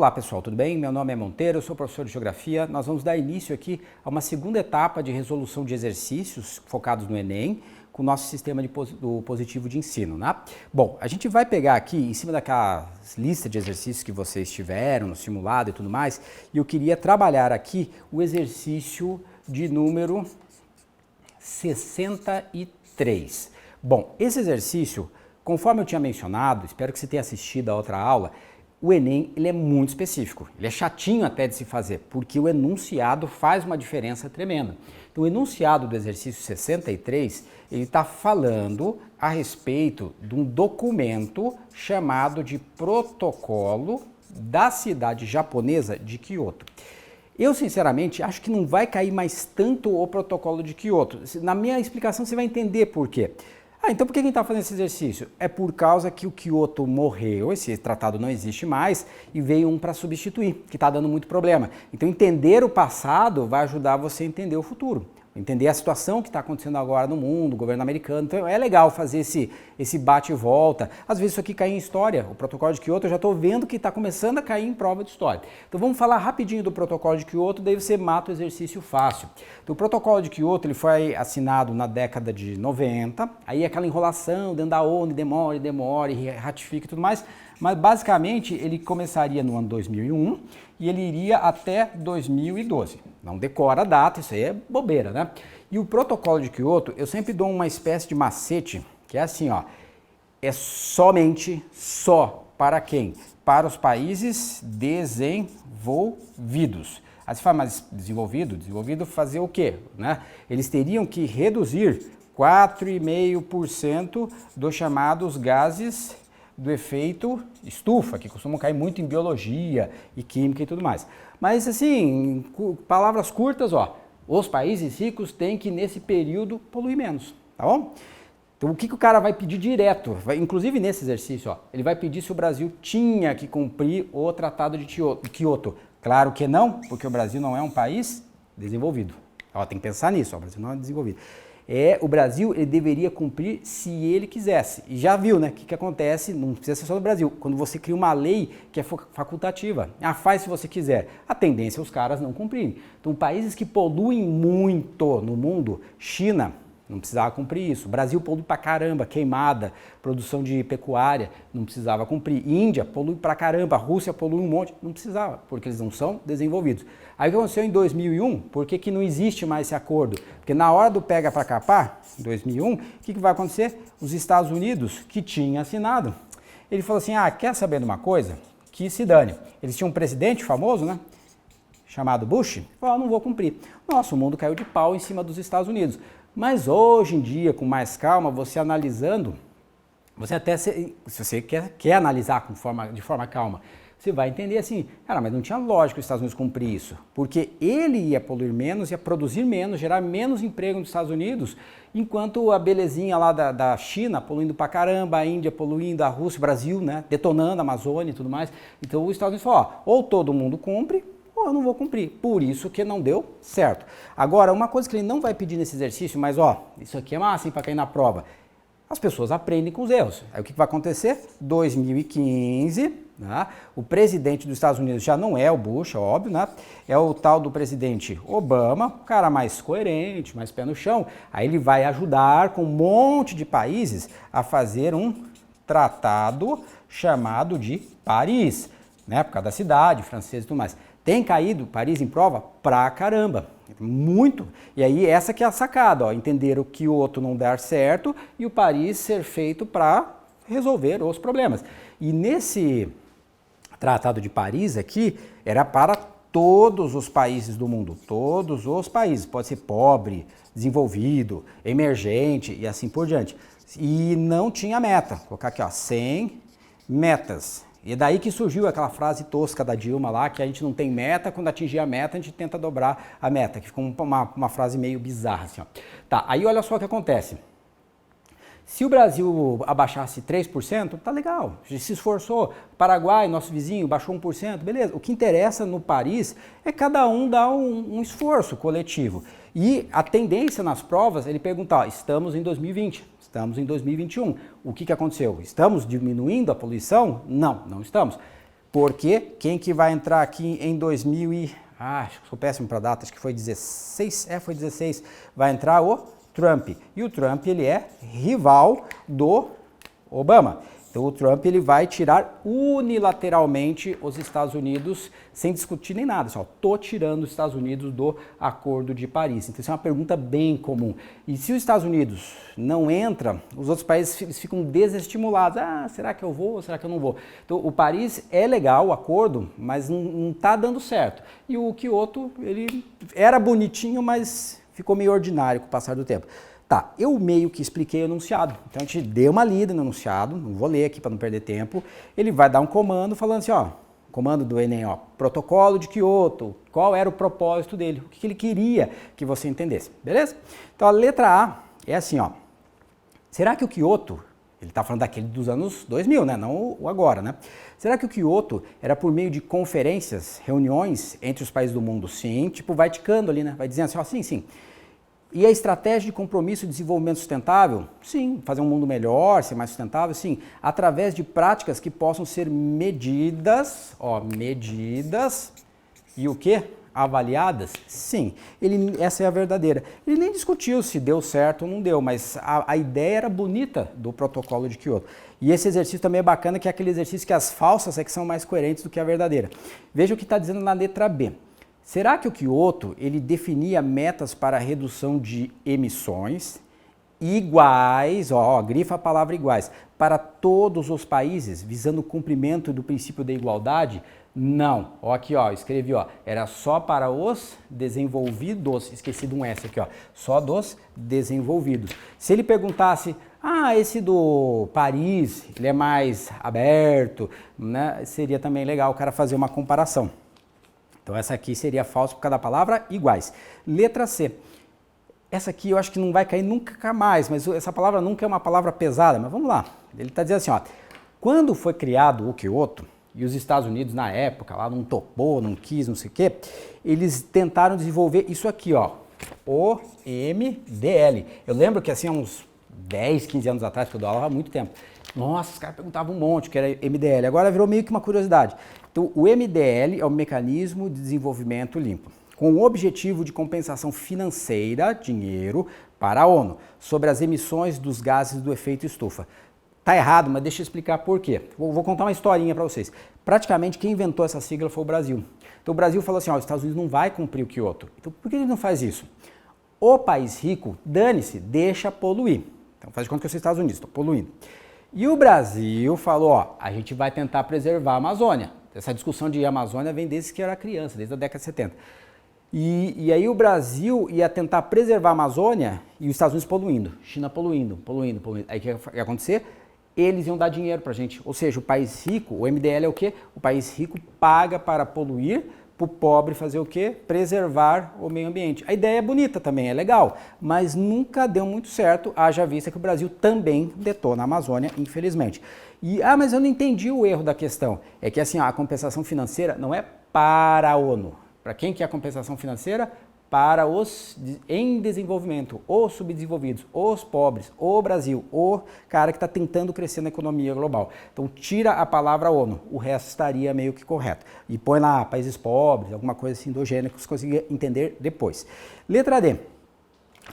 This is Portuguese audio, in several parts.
Olá pessoal, tudo bem? Meu nome é Monteiro, eu sou professor de Geografia. Nós vamos dar início aqui a uma segunda etapa de resolução de exercícios focados no Enem, com o nosso sistema do positivo de ensino, né? Bom, a gente vai pegar aqui, em cima daquela lista de exercícios que vocês tiveram no simulado e tudo mais, e eu queria trabalhar aqui o exercício de número 63. Bom, esse exercício, conforme eu tinha mencionado, espero que você tenha assistido a outra aula, o Enem ele é muito específico, ele é chatinho até de se fazer, porque o enunciado faz uma diferença tremenda. Então, o enunciado do exercício 63, ele está falando a respeito de um documento chamado de Protocolo da cidade japonesa de Kyoto. Eu, sinceramente, acho que não vai cair mais tanto o protocolo de Kyoto. Na minha explicação, você vai entender por quê. Então por que a gente está fazendo esse exercício? É por causa que o Kyoto morreu, esse tratado não existe mais, e veio um para substituir, que está dando muito problema. Então entender o passado vai ajudar você a entender o futuro. Entender a situação que está acontecendo agora no mundo, o governo americano. Então é legal fazer esse bate e volta. Às vezes isso aqui cai em história. O protocolo de Kyoto eu já estou vendo que está começando a cair em prova de história. Então vamos falar rapidinho do protocolo de Kyoto, daí você mata o exercício fácil. Então, o protocolo de Kyoto ele foi assinado na década de 90, aí aquela enrolação dentro da ONU, demora, ratifica e tudo mais. Mas basicamente ele começaria no ano 2001 e ele iria até 2012. Não decora a data, isso aí é bobeira, né? E o protocolo de Kyoto, eu sempre dou uma espécie de macete, que é assim, ó, é somente só para quem? Para os países desenvolvidos. Aí você fala, mas desenvolvido fazer o quê? Né? Eles teriam que reduzir 4,5% dos chamados gases do efeito estufa, que costumam cair muito em biologia e química e tudo mais. Mas assim, em palavras curtas, ó, os países ricos têm que nesse período poluir menos, tá bom? Então o que o cara vai pedir direto, inclusive nesse exercício, ó, ele vai pedir se o Brasil tinha que cumprir o Tratado de Kyoto. Claro que não, porque o Brasil não é um país desenvolvido. Ó, tem que pensar nisso, ó, o Brasil não é desenvolvido. O Brasil ele deveria cumprir se ele quisesse. E já viu, né? O que acontece, não precisa ser só no Brasil, quando você cria uma lei que é facultativa. Faz se você quiser. A tendência é os caras não cumprirem. Então, países que poluem muito no mundo, China, não precisava cumprir isso. Brasil polui pra caramba, queimada, produção de pecuária, não precisava cumprir. Índia polui pra caramba, Rússia polui um monte, não precisava, porque eles não são desenvolvidos. Aí o que aconteceu em 2001? Por que não existe mais esse acordo? Porque na hora do pega pra capar, em 2001, o que vai acontecer? Os Estados Unidos, que tinha assinado, ele falou assim, quer saber de uma coisa? Que se dane. Eles tinham um presidente famoso, né? Chamado Bush, falou, não vou cumprir. Nossa, o mundo caiu de pau em cima dos Estados Unidos. Mas hoje em dia, com mais calma, você analisando, você até, se você quer analisar de forma calma, você vai entender assim, cara, mas não tinha lógica os Estados Unidos cumprir isso, porque ele ia poluir menos, ia produzir menos, gerar menos emprego nos Estados Unidos, enquanto a belezinha lá da China poluindo pra caramba, a Índia poluindo, a Rússia, o Brasil, né, detonando a Amazônia e tudo mais. Então os Estados Unidos falou, ou todo mundo cumpre, ou eu não vou cumprir. Por isso que não deu certo. Agora, uma coisa que ele não vai pedir nesse exercício, mas isso aqui é massa para cair na prova. As pessoas aprendem com os erros. Aí o que vai acontecer? 2015, né? O presidente dos Estados Unidos já não é o Bush, é óbvio, né? É o tal do presidente Obama, o cara mais coerente, mais pé no chão. Aí ele vai ajudar com um monte de países a fazer um tratado chamado de Paris, né? Por causa da cidade francesa e tudo mais. Tem caído Paris em prova? Pra caramba, muito. E aí essa que é a sacada, ó, entender o que o outro não dar certo e o Paris ser feito para resolver os problemas. E nesse Tratado de Paris aqui, era para todos os países do mundo, todos os países, pode ser pobre, desenvolvido, emergente e assim por diante. E não tinha meta, vou colocar aqui, ó, 100 metas. E é daí que surgiu aquela frase tosca da Dilma lá, que a gente não tem meta, quando atingir a meta a gente tenta dobrar a meta, que ficou uma frase meio bizarra assim, ó. Tá, aí olha só o que acontece. Se o Brasil abaixasse 3%, tá legal, a gente se esforçou. Paraguai, nosso vizinho, baixou 1%, beleza. O que interessa no Paris é cada um dar um esforço coletivo. E a tendência nas provas, ele pergunta, estamos em 2020, Estamos em 2021. O que aconteceu? Estamos diminuindo a poluição? Não, não estamos. Porque quem que vai entrar aqui em 2000 e... sou péssimo para data, acho que foi 16, foi 16, vai entrar o Trump. E o Trump, ele é rival do Obama. Então o Trump, ele vai tirar unilateralmente os Estados Unidos sem discutir nem nada. Só, tô tirando os Estados Unidos do Acordo de Paris. Então isso é uma pergunta bem comum. E se os Estados Unidos não entram, os outros países ficam desestimulados. Será que eu vou ou será que eu não vou? Então o Paris é legal, o acordo, mas não está dando certo. E o Kyoto, ele era bonitinho, mas ficou meio ordinário com o passar do tempo. Tá, eu meio que expliquei o enunciado, então a gente deu uma lida no enunciado, não vou ler aqui para não perder tempo, ele vai dar um comando falando assim, comando do Enem, protocolo de Kyoto, qual era o propósito dele, o que ele queria que você entendesse, beleza? Então a letra A é assim, será que o Kyoto, ele está falando daquele dos anos 2000, né, não o agora, né? Será que o Kyoto era por meio de conferências, reuniões entre os países do mundo? Sim, tipo vai ticando ali, né, vai dizendo assim, sim. E a estratégia de compromisso e desenvolvimento sustentável? Sim. Fazer um mundo melhor, ser mais sustentável? Sim. Através de práticas que possam ser medidas, medidas e o quê? Avaliadas? Sim. Essa é a verdadeira. Ele nem discutiu se deu certo ou não deu, mas a ideia era bonita do protocolo de Kyoto. E esse exercício também é bacana, que é aquele exercício que as falsas é que são mais coerentes do que a verdadeira. Veja o que está dizendo na letra B. Será que o Kyoto, ele definia metas para a redução de emissões iguais, grifa a palavra iguais, para todos os países, visando o cumprimento do princípio da igualdade? Não. Aqui, escrevi, era só para os desenvolvidos, esqueci de um S aqui, só dos desenvolvidos. Se ele perguntasse, esse do Paris, ele é mais aberto, né? Seria também legal o cara fazer uma comparação. Então essa aqui seria falso por cada palavra, iguais. Letra C. Essa aqui eu acho que não vai cair nunca mais, mas essa palavra nunca é uma palavra pesada, mas vamos lá. Ele está dizendo assim, quando foi criado o Kyoto, e os Estados Unidos na época, lá não topou, não quis, não sei o quê, eles tentaram desenvolver isso aqui, o MDL. Eu lembro que assim, há uns 10, 15 anos atrás, que eu dou aula há muito tempo, nossa, os caras perguntavam um monte que era MDL, agora virou meio que uma curiosidade. Então, o MDL é o Mecanismo de Desenvolvimento Limpo, com o objetivo de compensação financeira, dinheiro, para a ONU, sobre as emissões dos gases do efeito estufa. Tá errado, mas deixa eu explicar por quê. Vou contar uma historinha para vocês. Praticamente quem inventou essa sigla foi o Brasil. Então o Brasil falou assim, os Estados Unidos não vai cumprir o Kyoto. Então por que ele não faz isso? O país rico, dane-se, deixa poluir. Então faz de conta que eu sou Estados Unidos, estou poluindo. E o Brasil falou, a gente vai tentar preservar a Amazônia. Essa discussão de Amazônia vem desde que eu era criança, desde a década de 70. E aí o Brasil ia tentar preservar a Amazônia e os Estados Unidos poluindo. China poluindo. Aí o que ia acontecer? Eles iam dar dinheiro pra gente. Ou seja, o país rico, o MDL é o quê? O país rico paga para poluir, para o pobre fazer o quê? Preservar o meio ambiente. A ideia é bonita também, é legal, mas nunca deu muito certo, haja vista que o Brasil também detona a Amazônia, infelizmente. Mas eu não entendi o erro da questão. É que assim, a compensação financeira não é para a ONU. Para quem que é a compensação financeira? Para os em desenvolvimento, os subdesenvolvidos, os pobres, o Brasil, o cara que está tentando crescer na economia global. Então tira a palavra ONU, o resto estaria meio que correto. E põe lá países pobres, alguma coisa assim do gênero que você consiga entender depois. Letra D.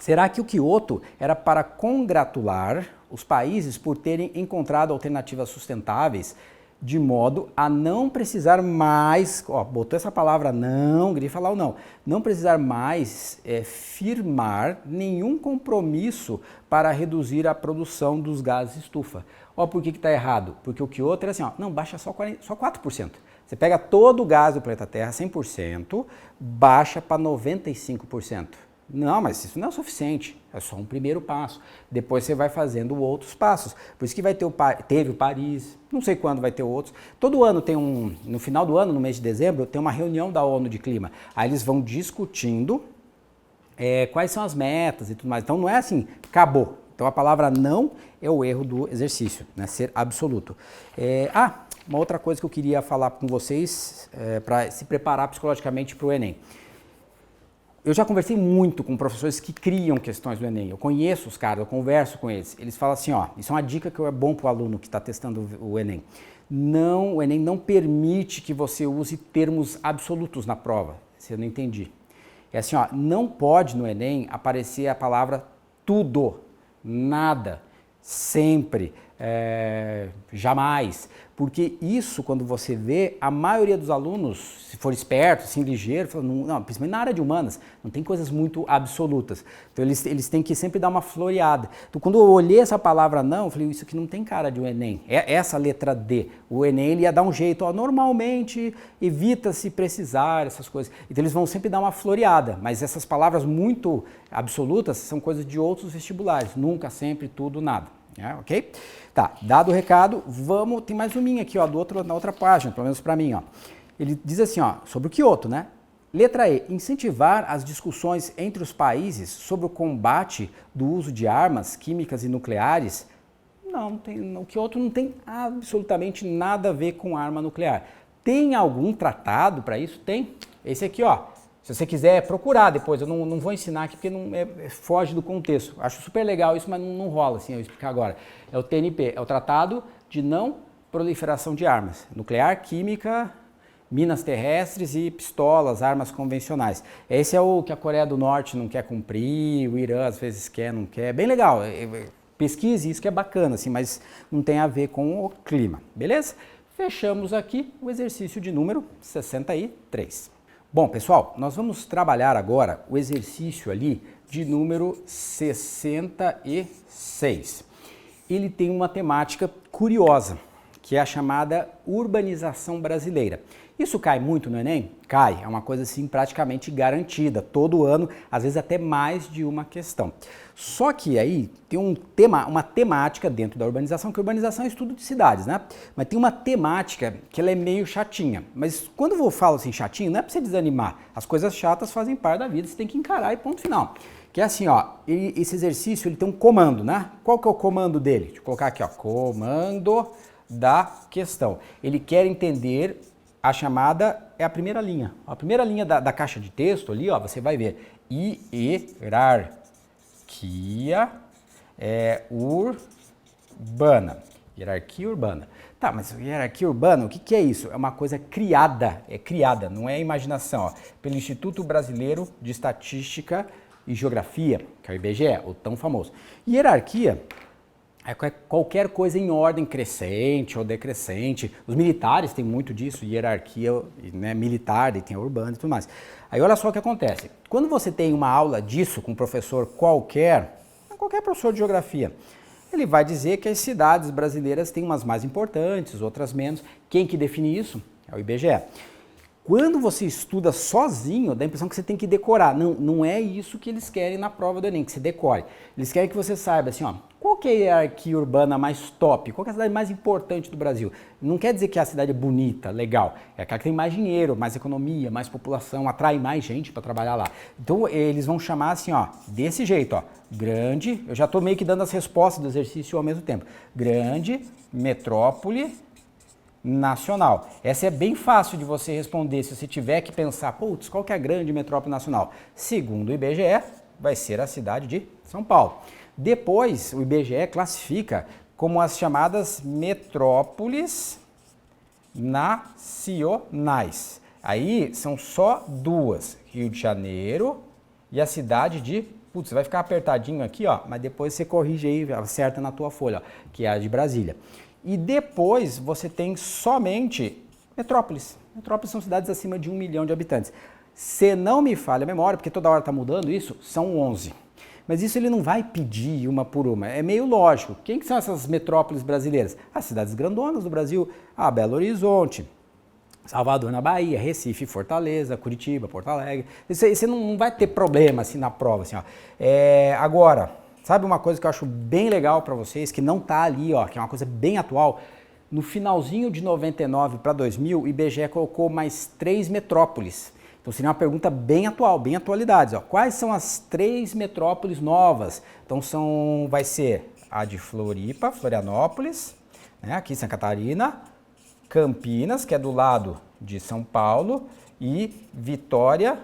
Será que o Kyoto era para congratular os países por terem encontrado alternativas sustentáveis de modo a não precisar mais, botou essa palavra não, grifa lá o não precisar mais firmar nenhum compromisso para reduzir a produção dos gases estufa. Por que está errado? Porque o Kyoto era assim, não, baixa só 4%. Você pega todo o gás do planeta Terra, 100%, baixa para 95%. Não, mas isso não é o suficiente, é só um primeiro passo. Depois você vai fazendo outros passos. Por isso que vai ter teve o Paris, não sei quando vai ter outros. Todo ano tem no final do ano, no mês de dezembro, tem uma reunião da ONU de Clima. Aí eles vão discutindo quais são as metas e tudo mais. Então não é assim, acabou. Então a palavra não é o erro do exercício, né? Ser absoluto. Uma outra coisa que eu queria falar com vocês para se preparar psicologicamente para o Enem. Eu já conversei muito com professores que criam questões do Enem. Eu conheço os caras, eu converso com eles. Eles falam assim, isso é uma dica que é bom para o aluno que está testando o Enem. Não, o Enem não permite que você use termos absolutos na prova. Você não entendi. É assim, ó, não pode no Enem aparecer a palavra tudo, nada, sempre, jamais. Porque isso, quando você vê, a maioria dos alunos, se for esperto, assim, ligeiro, fala, não, principalmente na área de humanas, não tem coisas muito absolutas. Então eles têm que sempre dar uma floreada. Então quando eu olhei essa palavra não, eu falei, isso aqui não tem cara de um Enem. É essa letra D. O Enem ele ia dar um jeito, ó, normalmente evita-se precisar, essas coisas. Então eles vão sempre dar uma floreada, mas essas palavras muito absolutas são coisas de outros vestibulares. Nunca, sempre, tudo, nada. Ok? Tá, dado o recado, vamos, tem mais uma aqui, ó, na outra página, pelo menos para mim, ó. Ele diz assim, ó, sobre o Kyoto, né? Letra E, incentivar as discussões entre os países sobre o combate do uso de armas químicas e nucleares. Não, o Kyoto não tem absolutamente nada a ver com arma nuclear. Tem algum tratado para isso? Tem. Esse aqui, ó. Se você quiser procurar depois, eu não vou ensinar aqui porque foge do contexto. Acho super legal isso, mas não rola assim, eu vou explicar agora. É o TNP, é o Tratado de Não Proliferação de Armas, Nuclear, Química, Minas Terrestres e Pistolas, armas convencionais. Esse é o que a Coreia do Norte não quer cumprir, o Irã às vezes quer, não quer. Bem legal, pesquise isso que é bacana, assim, mas não tem a ver com o clima, beleza? Fechamos aqui o exercício de número 63. Bom, pessoal, nós vamos trabalhar agora o exercício ali de número 66. Ele tem uma temática curiosa, que é a chamada urbanização brasileira. Isso cai muito no Enem? Cai, é uma coisa assim praticamente garantida, todo ano, às vezes até mais de uma questão. Só que aí tem uma temática dentro da urbanização, que a urbanização é estudo de cidades, né? Mas tem uma temática que ela é meio chatinha. Mas quando eu falo assim chatinho, não é para você desanimar. As coisas chatas fazem parte da vida, você tem que encarar e ponto final. Que é assim, ó, esse exercício ele tem um comando, né? Qual que é o comando dele? Deixa eu colocar aqui, ó, comando da questão. Ele quer entender a chamada, é a primeira linha. A primeira linha da caixa de texto ali, ó, você vai ver hierarquia urbana. Hierarquia urbana. Tá, mas hierarquia urbana, o que é isso? É uma coisa criada, não é imaginação, ó, pelo Instituto Brasileiro de Estatística e Geografia, que é o IBGE, o tão famoso. Hierarquia é qualquer coisa em ordem crescente ou decrescente. Os militares têm muito disso, hierarquia, né, militar, e tem a urbana e tudo mais. Aí olha só o que acontece. Quando você tem uma aula disso com um professor qualquer professor de geografia, ele vai dizer que as cidades brasileiras têm umas mais importantes, outras menos. Quem que define isso? É o IBGE. Quando você estuda sozinho, dá a impressão que você tem que decorar. Não é isso que eles querem na prova do Enem, que você decore. Eles querem que você saiba assim, ó, qual que é a hierarquia urbana mais top? Qual que é a cidade mais importante do Brasil? Não quer dizer que a cidade é bonita, legal. É aquela que tem mais dinheiro, mais economia, mais população, atrai mais gente para trabalhar lá. Então eles vão chamar assim, ó, desse jeito, ó, grande, eu já estou meio que dando as respostas do exercício ao mesmo tempo. Grande metrópole nacional. Essa é bem fácil de você responder se você tiver que pensar, putz, qual que é a grande metrópole nacional? Segundo o IBGE, vai ser a cidade de São Paulo. Depois, o IBGE classifica como as chamadas metrópoles nacionais. Aí são só duas, Rio de Janeiro e a cidade de, putz, vai ficar apertadinho aqui, ó, mas depois você corrige aí, acerta na tua folha, ó, que é a de Brasília. E depois você tem somente metrópoles. Metrópoles são cidades acima de 1 milhão de habitantes. Se não me falha a memória, porque toda hora está mudando isso, são 11. Mas isso ele não vai pedir uma por uma, é meio lógico. Quem que são essas metrópoles brasileiras? As cidades grandonas do Brasil, Belo Horizonte, Salvador na Bahia, Recife, Fortaleza, Curitiba, Porto Alegre. Você não vai ter problema assim na prova. Assim, ó. Agora, sabe uma coisa que eu acho bem legal para vocês, que não está ali, ó, que é uma coisa bem atual? No finalzinho de 99 para 2000, o IBGE colocou mais 3 metrópoles. Então seria uma pergunta bem atual, bem atualidades. Ó. Quais são as 3 metrópoles novas? Então vai ser a de Floripa, Florianópolis, né, aqui em Santa Catarina, Campinas, que é do lado de São Paulo, e Vitória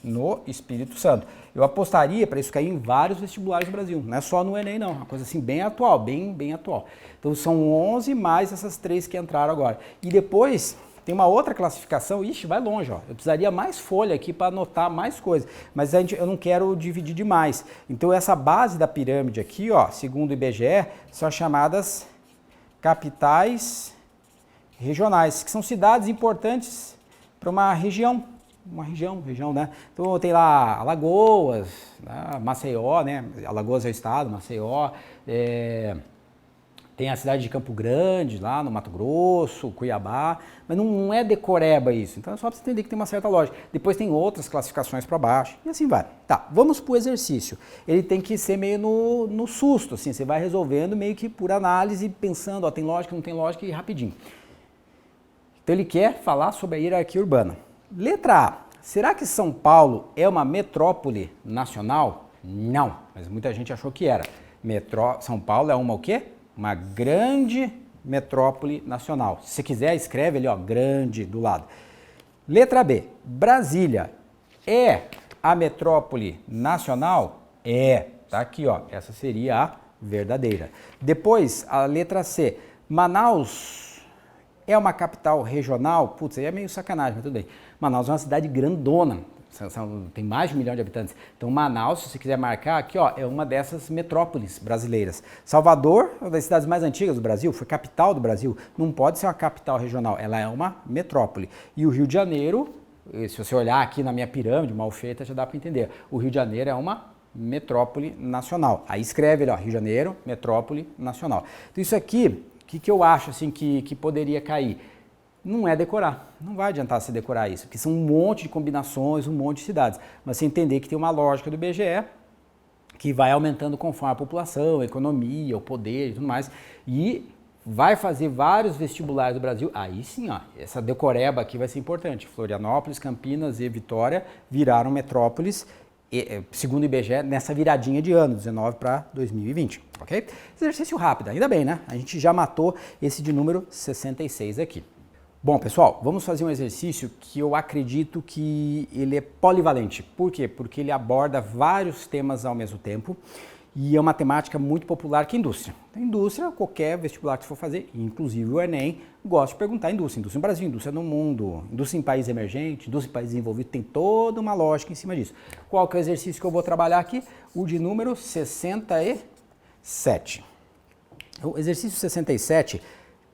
no Espírito Santo. Eu apostaria para isso cair em vários vestibulares do Brasil, não é só no Enem não, uma coisa assim bem atual, bem atual. Então são 11 mais essas 3 que entraram agora. E depois tem uma outra classificação, ixi, vai longe, ó. Eu precisaria mais folha aqui para anotar mais coisas, mas eu não quero dividir demais. Então essa base da pirâmide aqui, ó, segundo o IBGE, são chamadas capitais regionais, que são cidades importantes para uma região, né? Então tem lá Alagoas, né? Maceió, né? Alagoas é o estado, Maceió, tem a cidade de Campo Grande, lá no Mato Grosso, Cuiabá, mas não é decoreba isso, então é só para você entender que tem uma certa lógica. Depois tem outras classificações para baixo e assim vai. Tá, vamos para o exercício. Ele tem que ser meio no susto, assim, você vai resolvendo meio que por análise, pensando, ó, tem lógica, não tem lógica e rapidinho. Então ele quer falar sobre a hierarquia urbana. Letra A. Será que São Paulo é uma metrópole nacional? Não, mas muita gente achou que era. São Paulo é uma o quê? Uma grande metrópole nacional. Se você quiser, escreve ali, ó, grande do lado. Letra B. Brasília é a metrópole nacional? É. Tá aqui, ó. Essa seria a verdadeira. Depois, a letra C. Manaus é uma capital regional? Putz, aí é meio sacanagem, mas tudo bem. Manaus é uma cidade grandona, tem mais de 1 milhão de habitantes. Então Manaus, se você quiser marcar aqui, ó, é uma dessas metrópoles brasileiras. Salvador, uma das cidades mais antigas do Brasil, foi capital do Brasil, não pode ser uma capital regional, ela é uma metrópole. E o Rio de Janeiro, se você olhar aqui na minha pirâmide, mal feita, já dá para entender. O Rio de Janeiro é uma metrópole nacional. Aí escreve ali, ó, Rio de Janeiro, metrópole nacional. Então isso aqui, o que eu acho assim que poderia cair? Não é decorar, não vai adiantar você decorar isso, porque são um monte de combinações, um monte de cidades, mas você entender que tem uma lógica do IBGE que vai aumentando conforme a população, a economia, o poder e tudo mais, e vai fazer vários vestibulares do Brasil, aí sim, ó, essa decoreba aqui vai ser importante. Florianópolis, Campinas e Vitória viraram metrópoles, segundo o IBGE, nessa viradinha de ano, 19 para 2020, ok? Exercício rápido, ainda bem, né? A gente já matou esse de número 66 aqui. Bom, pessoal, vamos fazer um exercício que eu acredito que ele é polivalente. Por quê? Porque ele aborda vários temas ao mesmo tempo e é uma temática muito popular que é indústria. A indústria, qualquer vestibular que você for fazer, inclusive o Enem, gosta de perguntar indústria. Indústria no Brasil, indústria no mundo, indústria em país emergente, indústria em país desenvolvido, tem toda uma lógica em cima disso. Qual que é o exercício que eu vou trabalhar aqui? O de número 67. O exercício 67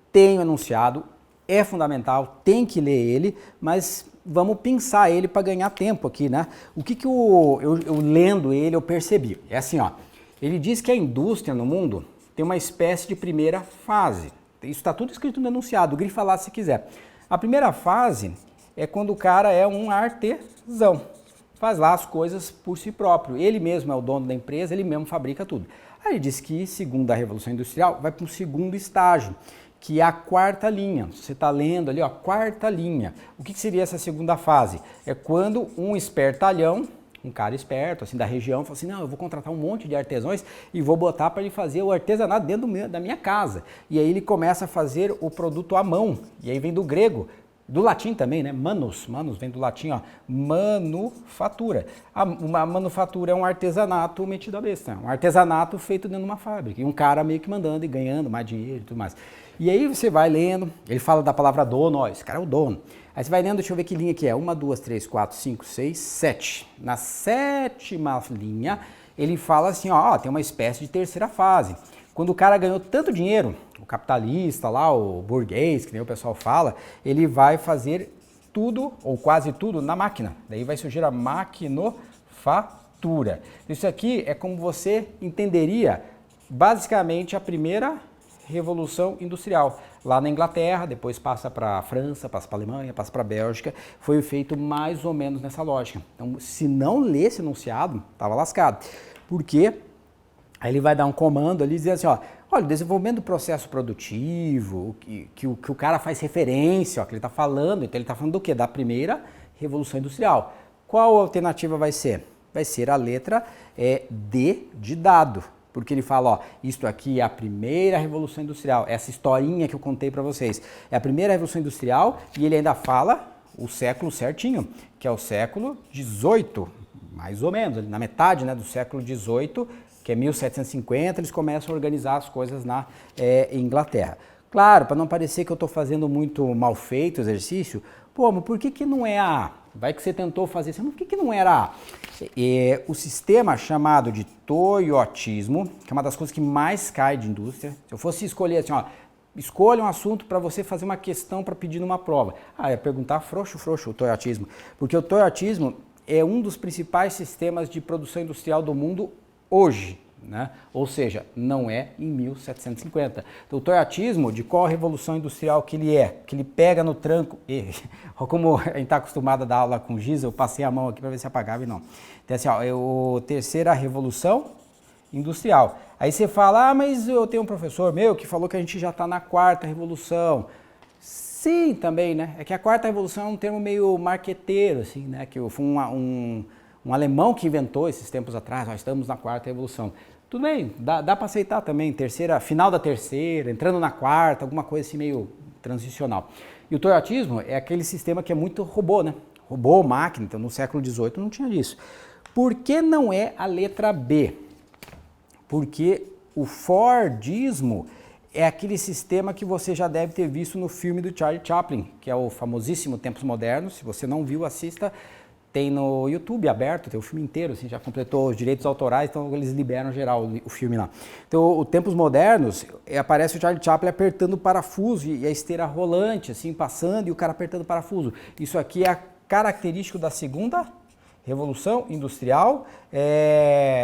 tem o enunciado, é fundamental, tem que ler ele, mas vamos pensar ele para ganhar tempo aqui, né? O que eu lendo ele eu percebi? É assim, ó, ele diz que a indústria no mundo tem uma espécie de primeira fase. Isso está tudo escrito no enunciado, grifa lá se quiser. A primeira fase é quando o cara é um artesão, faz lá as coisas por si próprio. Ele mesmo é o dono da empresa, ele mesmo fabrica tudo. Aí ele diz que, segundo a Revolução Industrial, vai para um segundo estágio, que é a quarta linha. Você está lendo ali, ó, quarta linha. O que seria essa segunda fase? É quando um espertalhão, um cara esperto, assim, da região, fala assim, não, eu vou contratar um monte de artesãos e vou botar para ele fazer o artesanato dentro da minha casa. E aí ele começa a fazer o produto à mão. E aí vem do grego, do latim também, né? Manus vem do latim, ó, manufatura. Uma manufatura é um artesanato metido à besta, um artesanato feito dentro de uma fábrica. E um cara meio que mandando e ganhando mais dinheiro e tudo mais. E aí você vai lendo, ele fala da palavra dono, ó, esse cara é o dono. Aí você vai lendo, deixa eu ver que linha que é, 1, 2, 3, 4, 5, 6, 7. Na sétima linha, ele fala assim, ó, tem uma espécie de terceira fase. Quando o cara ganhou tanto dinheiro, o capitalista lá, o burguês, que nem o pessoal fala, ele vai fazer tudo, ou quase tudo, na máquina. Daí vai surgir a maquinofatura. Isso aqui é como você entenderia, basicamente, a primeira Revolução Industrial. Lá na Inglaterra, depois passa para a França, passa para a Alemanha, passa para a Bélgica, foi feito mais ou menos nessa lógica. Então, se não lê esse enunciado, estava lascado. Porque aí ele vai dar um comando ali, dizendo assim, ó, olha, o desenvolvimento do processo produtivo, que o cara faz referência, ó, que ele está falando, então ele está falando do quê? Da primeira Revolução Industrial. Qual alternativa vai ser? Vai ser a letra D de dado. Porque ele fala, ó, isto aqui é a primeira Revolução Industrial, essa historinha que eu contei para vocês. É a primeira Revolução Industrial e ele ainda fala o século certinho, que é o século XVIII, mais ou menos, na metade, né, do século XVIII, que é 1750, eles começam a organizar as coisas na Inglaterra. Claro, para não parecer que eu estou fazendo muito mal feito o exercício, pô, mas por que não é a A? Vai que você tentou fazer isso, mas por que não era A? O sistema chamado de toyotismo, que é uma das coisas que mais cai de indústria, se eu fosse escolher assim, ó, escolha um assunto para você fazer uma questão para pedir numa prova. Ah, ia perguntar frouxo o toyotismo, porque o toyotismo é um dos principais sistemas de produção industrial do mundo hoje, né? Ou seja, não é em 1750. Então, o toyotismo, de qual a revolução industrial que ele é? Que ele pega no tranco, como a gente está acostumado a dar aula com giz, eu passei a mão aqui para ver se apagava e não. Então, assim, ó, é a terceira revolução industrial. Aí você fala, ah, mas eu tenho um professor meu que falou que a gente já está na quarta revolução. Sim, também, né? É que a quarta revolução é um termo meio marqueteiro, assim, né? Que foi um alemão que inventou esses tempos atrás, nós estamos na quarta revolução. Tudo bem, dá para aceitar também, final da terceira, entrando na quarta, alguma coisa assim meio transicional. E o toyotismo é aquele sistema que é muito robô, né? Robô, máquina, então no século XVIII não tinha disso. Por que não é a letra B? Porque o Fordismo é aquele sistema que você já deve ter visto no filme do Charlie Chaplin, que é o famosíssimo Tempos Modernos. Se você não viu, assista. Tem no YouTube aberto, tem o filme inteiro, assim, já completou os direitos autorais, então eles liberam geral o filme lá. Então, o Tempos Modernos, aparece o Charlie Chaplin apertando o parafuso e a esteira rolante, assim, passando e o cara apertando o parafuso. Isso aqui é característico da segunda Revolução Industrial.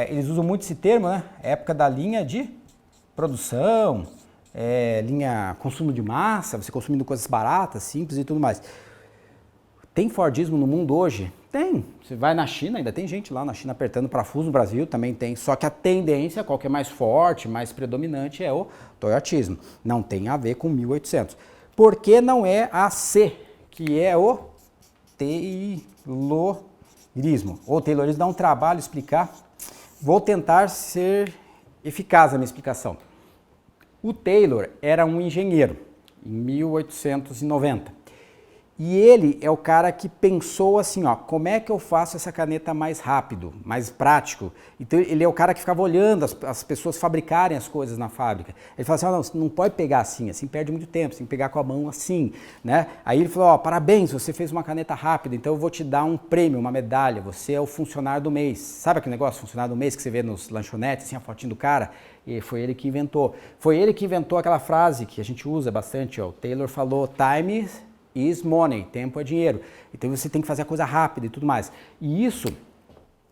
Eles usam muito esse termo, né? Época da linha de produção, linha consumo de massa, você consumindo coisas baratas, simples e tudo mais. Tem Fordismo no mundo hoje? Tem. Você vai na China, ainda tem gente lá na China apertando parafuso, no Brasil também tem. Só que a tendência, qual que é mais forte, mais predominante, é o toyotismo. Não tem a ver com 1800. Por que não é a C, que é o Taylorismo? O Taylorismo dá um trabalho explicar. Vou tentar ser eficaz na minha explicação. O Taylor era um engenheiro, em 1890. E ele é o cara que pensou assim, ó, como é que eu faço essa caneta mais rápido, mais prático? Então ele é o cara que ficava olhando as pessoas fabricarem as coisas na fábrica. Ele falou assim, não, você não pode pegar assim perde muito tempo, você tem que pegar com a mão assim, né? Aí ele falou, ó, parabéns, você fez uma caneta rápida, então eu vou te dar um prêmio, uma medalha, você é o funcionário do mês. Sabe aquele negócio, funcionário do mês que você vê nos lanchonetes, assim, a fotinho do cara? E foi ele que inventou. Foi ele que inventou aquela frase que a gente usa bastante, ó, o Taylor falou, time is money, tempo é dinheiro. Então você tem que fazer a coisa rápida e tudo mais. E isso,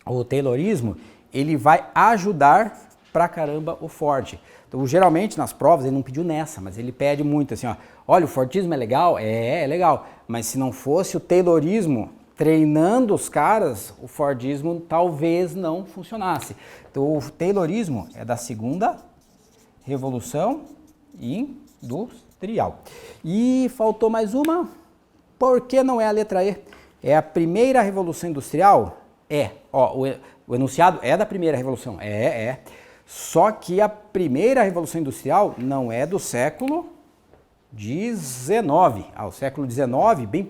o Taylorismo, ele vai ajudar pra caramba o Ford. Então, geralmente nas provas ele não pediu nessa, mas ele pede muito assim, ó, olha, o Fordismo é legal? É legal. Mas se não fosse o Taylorismo treinando os caras, o Fordismo talvez não funcionasse. Então o Taylorismo é da segunda Revolução Industrial. E faltou mais uma. Por que não é a letra E? É a primeira Revolução Industrial? O enunciado é da primeira Revolução. Só que a primeira Revolução Industrial não é do século XIX. O século XIX,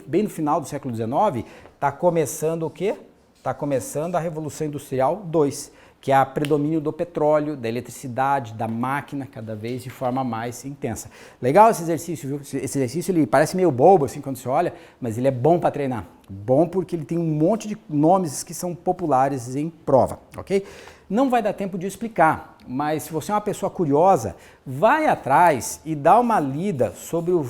bem no final do século XIX, está começando o quê? Está começando a Revolução Industrial 2. Que é o predomínio do petróleo, da eletricidade, da máquina, cada vez de forma mais intensa. Legal esse exercício, viu? Esse exercício ele parece meio bobo assim quando você olha, mas ele é bom para treinar. Bom porque ele tem um monte de nomes que são populares em prova, ok? Não vai dar tempo de explicar, mas se você é uma pessoa curiosa, vai atrás e dá uma lida sobre o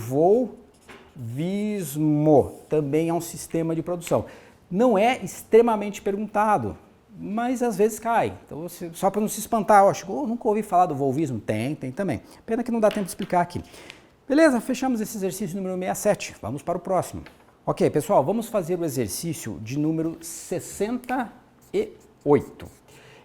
Volvismo. Também é um sistema de produção. Não é extremamente perguntado, mas às vezes cai. Então, só para não se espantar, nunca ouvi falar do volvismo. Tem também. Pena que não dá tempo de explicar aqui. Beleza, fechamos esse exercício número 67. Vamos para o próximo. Ok, pessoal, vamos fazer o exercício de número 68.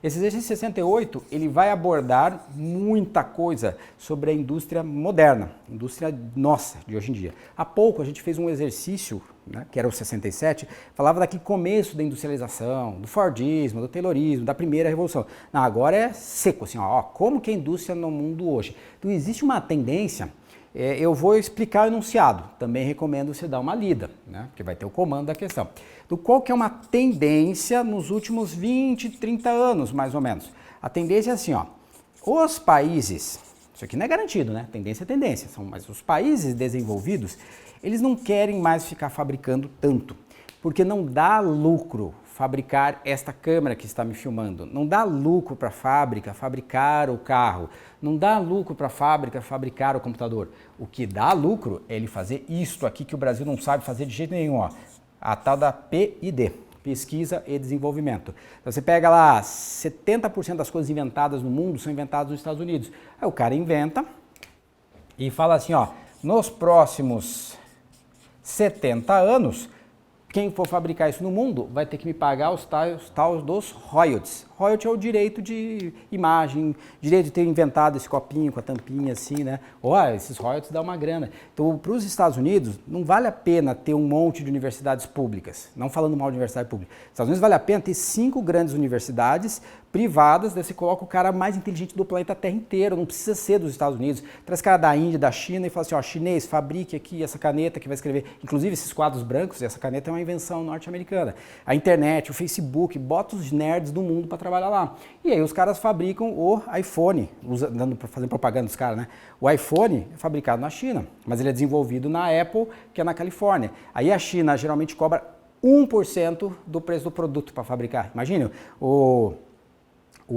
Esse exercício 68, ele vai abordar muita coisa sobre a indústria moderna, indústria nossa, de hoje em dia. Há pouco a gente fez um exercício, né, que era o 67, falava daquele começo da industrialização, do Fordismo, do Taylorismo, da primeira revolução. Não, agora é seco, assim, como que é a indústria no mundo hoje? Então existe uma tendência eu vou explicar o enunciado. Também recomendo você dar uma lida, né? Porque vai ter o comando da questão. Do qual que é uma tendência nos últimos 20, 30 anos, mais ou menos. A tendência é assim, ó. Os países, isso aqui não é garantido, né? Tendência é tendência, mas os países desenvolvidos, eles não querem mais ficar fabricando tanto, porque não dá lucro fabricar esta câmera que está me filmando, não dá lucro para a fábrica fabricar o carro, não dá lucro para a fábrica fabricar o computador. O que dá lucro é ele fazer isto aqui que o Brasil não sabe fazer de jeito nenhum, ó, a tal da P&D, Pesquisa e Desenvolvimento. Então você pega lá, 70% das coisas inventadas no mundo são inventadas nos Estados Unidos. Aí o cara inventa e fala assim, ó, nos próximos 70 anos, quem for fabricar isso no mundo vai ter que me pagar os tais dos royalties. Royalty é o direito de imagem, direito de ter inventado esse copinho com a tampinha assim, né? Esses royalties dão uma grana. Então, para os Estados Unidos, não vale a pena ter um monte de universidades públicas. Não falando mal de universidade pública. Nos Estados Unidos vale a pena ter 5 grandes universidades privadas, daí você coloca o cara mais inteligente do planeta Terra inteiro, não precisa ser dos Estados Unidos. Traz cara da Índia, da China e fala assim, ó, chinês, fabrique aqui essa caneta que vai escrever. Inclusive esses quadros brancos, essa caneta é uma invenção norte-americana. A internet, o Facebook, bota os nerds do mundo para trabalhar lá. E aí os caras fabricam o iPhone, dando para fazer propaganda dos caras, né? O iPhone é fabricado na China, mas ele é desenvolvido na Apple, que é na Califórnia. Aí a China geralmente cobra 1% do preço do produto para fabricar. Imagina, o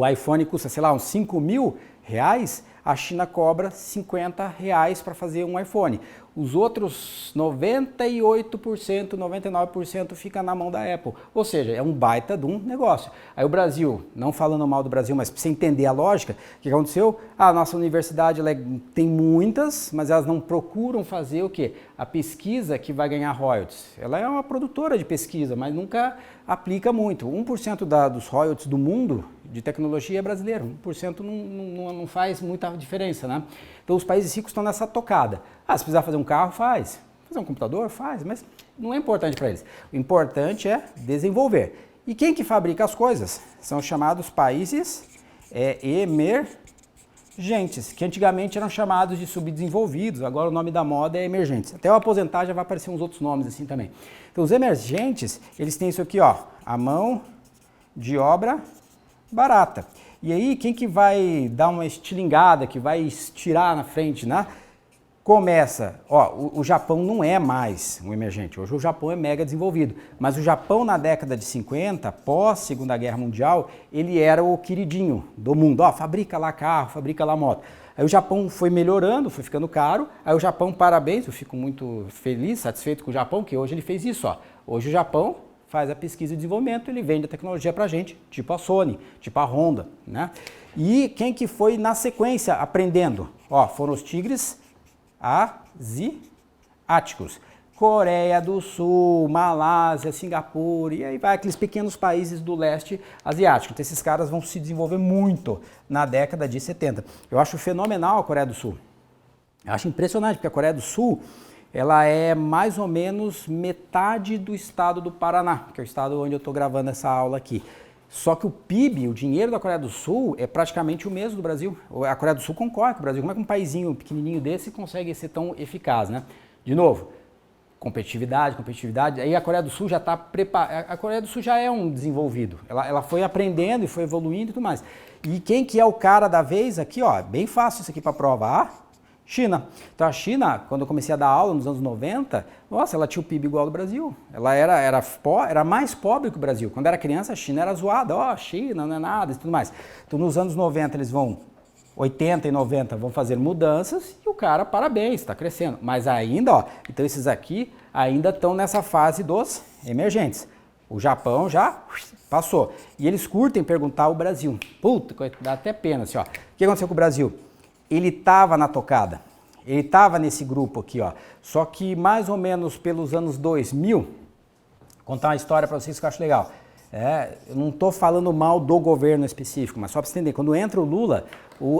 iPhone custa, sei lá, uns 5 mil reais, a China cobra 50 reais para fazer um iPhone. Os outros 98%, 99% fica na mão da Apple. Ou seja, é um baita de um negócio. Aí o Brasil, não falando mal do Brasil, mas para você entender a lógica, o que aconteceu? A nossa universidade ela tem muitas, mas elas não procuram fazer o quê? A pesquisa que vai ganhar royalties. Ela é uma produtora de pesquisa, mas nunca aplica muito. 1% dos royalties do mundo de tecnologia é brasileiro. 1% não faz muita diferença, né? Então os países ricos estão nessa tocada. Se precisar fazer um carro, faz. Fazer um computador, faz, mas não é importante para eles. O importante é desenvolver. E quem que fabrica as coisas? São chamados países emergentes, que antigamente eram chamados de subdesenvolvidos, agora o nome da moda é emergentes. Até eu aposentar já vai aparecer uns outros nomes assim também. Então os emergentes, eles têm isso aqui, ó, a mão de obra barata. E aí, quem que vai dar uma estilingada, que vai estirar na frente, né? Começa, o Japão não é mais um emergente, hoje o Japão é mega desenvolvido, mas o Japão na década de 50, pós Segunda Guerra Mundial, ele era o queridinho do mundo, fabrica lá carro, fabrica lá moto. Aí o Japão foi melhorando, foi ficando caro, aí o Japão, parabéns, eu fico muito feliz, satisfeito com o Japão, que hoje ele fez isso, hoje o Japão faz a pesquisa e desenvolvimento, ele vende a tecnologia pra gente, tipo a Sony, tipo a Honda, né? E quem que foi na sequência aprendendo? Foram os tigres asiáticos. Coreia do Sul, Malásia, Singapura, e aí vai aqueles pequenos países do leste asiático. Então esses caras vão se desenvolver muito na década de 70. Eu acho fenomenal a Coreia do Sul. Eu acho impressionante, porque a Coreia do Sul, ela é mais ou menos metade do estado do Paraná, que é o estado onde eu estou gravando essa aula aqui. Só que o PIB, o dinheiro da Coreia do Sul, é praticamente o mesmo do Brasil. A Coreia do Sul concorre com o Brasil. Como é que um paísinho pequenininho desse consegue ser tão eficaz, né? De novo, competitividade. Aí a Coreia do Sul já está preparada. A Coreia do Sul já é um desenvolvido. Ela foi aprendendo e foi evoluindo e tudo mais. E quem que é o cara da vez aqui, bem fácil isso aqui para prova. China. Então a China, quando eu comecei a dar aula nos anos 90, nossa, ela tinha o PIB igual ao do Brasil. Ela era mais pobre que o Brasil. Quando era criança, a China era zoada. China não é nada e tudo mais. Então nos anos 90 eles vão, 80 e 90 vão fazer mudanças e o cara, parabéns, está crescendo. Mas ainda, então esses aqui ainda estão nessa fase dos emergentes. O Japão já passou. E eles curtem perguntar o Brasil. Puta, dá até pena assim, O que aconteceu com o Brasil? Ele estava na tocada, ele estava nesse grupo aqui, Só que mais ou menos pelos anos 2000, vou contar uma história para vocês que eu acho legal. Eu não estou falando mal do governo específico, mas só para você entender, quando entra o Lula,